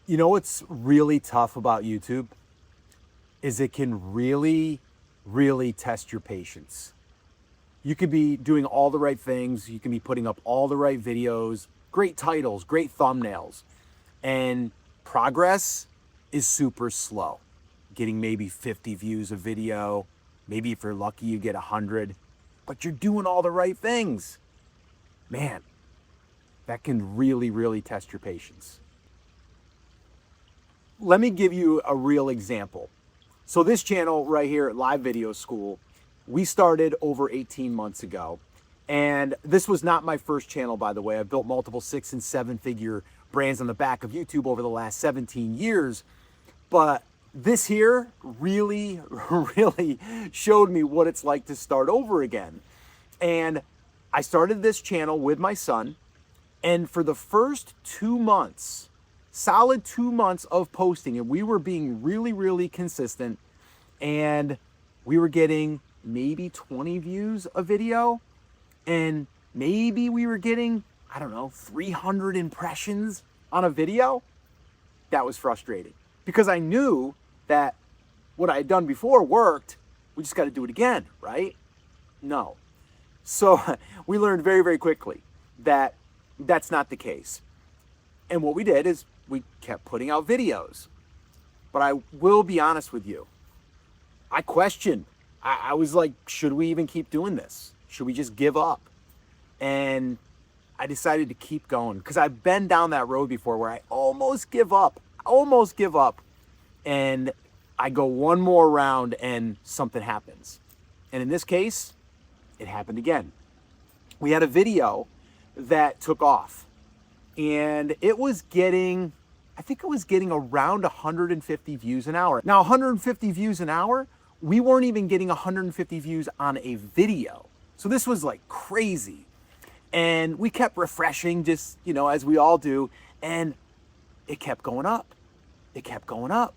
You know what's really tough about YouTube is it can really test your patience. You could be doing all the right things, you can be putting up all the right videos, great titles, great thumbnails, and progress is super slow. Getting maybe 50 views a video, maybe if you're lucky you get 100, but you're doing all the right things. Man, that can really test your patience. Let me give you a real example. So this channel right here at Live Video School, we started over 18 months ago. And this was not my first channel, by the way. I've built multiple 6 and 7 figure brands on the back of YouTube over the last 17 years. But this here really showed me what it's like to start over again. And I started this channel with my son. And for the first 2 months, solid 2 months of posting, and we were being really consistent, and we were getting maybe 20 views a video, and maybe we were getting, I don't know, 300 impressions on a video. That was frustrating because I knew that what I had done before worked. We just got to do it again, right? No. So we learned very quickly that that's not the case. And what we did is we kept putting out videos. But I will be honest with you. I questioned. I was like, should we even keep doing this? Should we just give up? And I decided to keep going because I've been down that road before where I almost give up. And I go one more round and something happens. And in this case, it happened again. We had a video that took off. And it was getting, I think it was getting around 150 views an hour. Now, 150 views an hour, we weren't even getting 150 views on a video. So this was like crazy. And we kept refreshing just, as we all do. And it kept going up. It kept going up.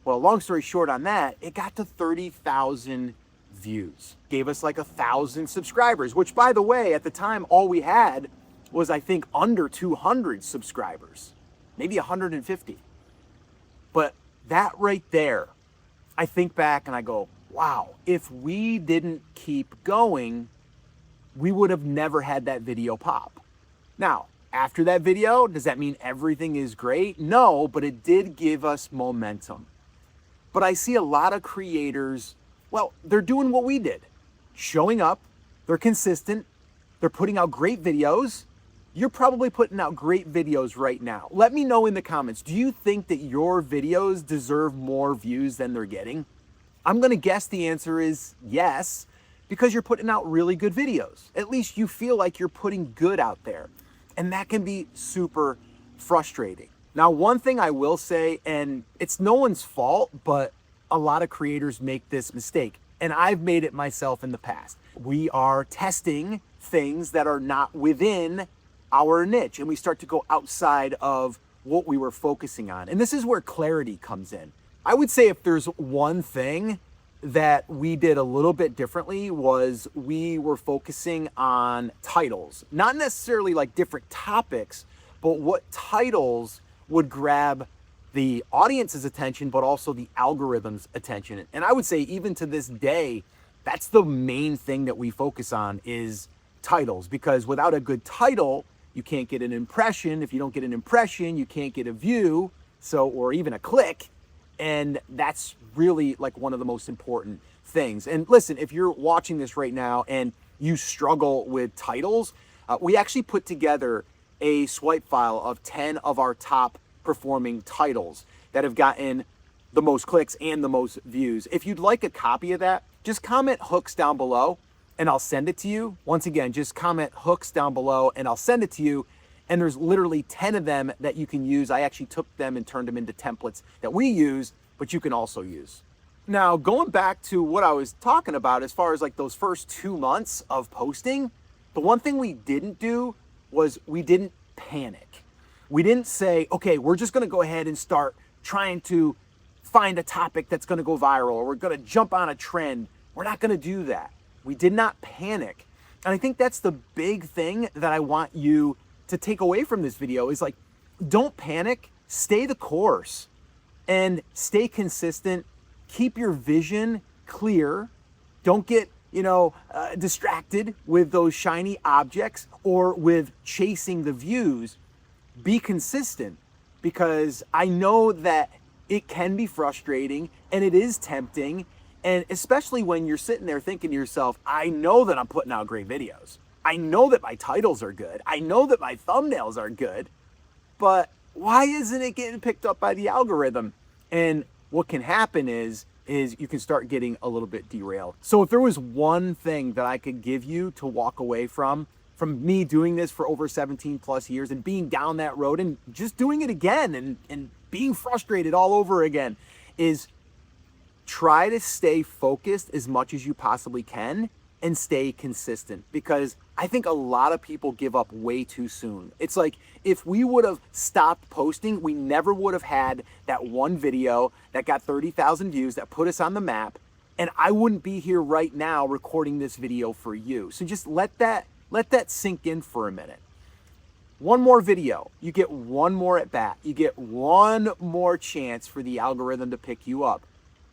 Well, long story short on that, it got to 30,000 views. Gave us like 1,000 subscribers, which by the way, at the time, all we had was I think under 200 subscribers, maybe 150. But that right there, I think back and I go, wow, if we didn't keep going, we would have never had that video pop. Now, after that video, does that mean everything is great? No, but it did give us momentum. But I see a lot of creators, well, they're doing what we did, showing up, they're consistent, they're putting out great videos. You're probably putting out great videos right now. Let me know in the comments, do you think that your videos deserve more views than they're getting? I'm gonna guess the answer is yes, because you're putting out really good videos. At least you feel like you're putting good out there. And that can be super frustrating. Now, one thing I will say, and it's no one's fault, but a lot of creators make this mistake. And I've made it myself in the past. We are testing things that are not within our niche, and we start to go outside of what we were focusing on. And this is where clarity comes in. I would say if there's one thing that we did a little bit differently was we were focusing on titles, not necessarily like different topics, but what titles would grab the audience's attention, but also the algorithm's attention. And I would say even to this day, that's the main thing that we focus on is titles, because without a good title, you can't get an impression. If you don't get an impression, you can't get a view, or even a click. And that's really like one of the most important things. And listen, if you're watching this right now and you struggle with titles, we actually put together a swipe file of 10 of our top performing titles that have gotten the most clicks and the most views. If you'd like a copy of that, just comment hooks down below and I'll send it to you. Once again, just comment hooks down below and I'll send it to you. And there's literally 10 of them that you can use. I actually took them and turned them into templates that we use, but you can also use. Now, going back to what I was talking about as far as like those first 2 months of posting, the one thing we didn't do was we didn't panic. We didn't say, okay, we're just gonna go ahead and start trying to find a topic that's gonna go viral, or we're gonna jump on a trend. We're not gonna do that. We did not panic. And I think that's the big thing that I want you to take away from this video is like, don't panic, stay the course and stay consistent. Keep your vision clear. Don't get, distracted with those shiny objects or with chasing the views. Be consistent, because I know that it can be frustrating and it is tempting. And especially when you're sitting there thinking to yourself, I know that I'm putting out great videos. I know that my titles are good. I know that my thumbnails are good, but why isn't it getting picked up by the algorithm? And what can happen is you can start getting a little bit derailed. So if there was one thing that I could give you to walk away from me doing this for over 17 plus years and being down that road and just doing it again and being frustrated all over again, is try to stay focused as much as you possibly can and stay consistent, because I think a lot of people give up way too soon. It's like if we would have stopped posting, we never would have had that one video that got 30,000 views that put us on the map, and I wouldn't be here right now recording this video for you. So just let that sink in for a minute. One more video, you get one more at bat, you get one more chance for the algorithm to pick you up.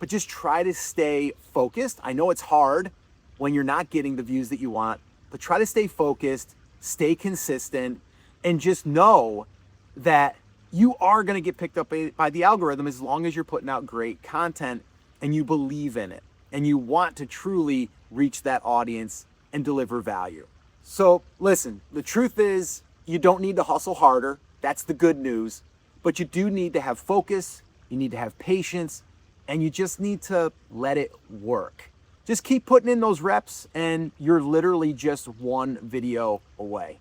But just try to stay focused. I know it's hard when you're not getting the views that you want, but try to stay focused, stay consistent, and just know that you are going to get picked up by the algorithm as long as you're putting out great content and you believe in it and you want to truly reach that audience and deliver value. So listen, the truth is you don't need to hustle harder. That's the good news. But you do need to have focus, you need to have patience, and you just need to let it work. Just keep putting in those reps and you're literally just one video away.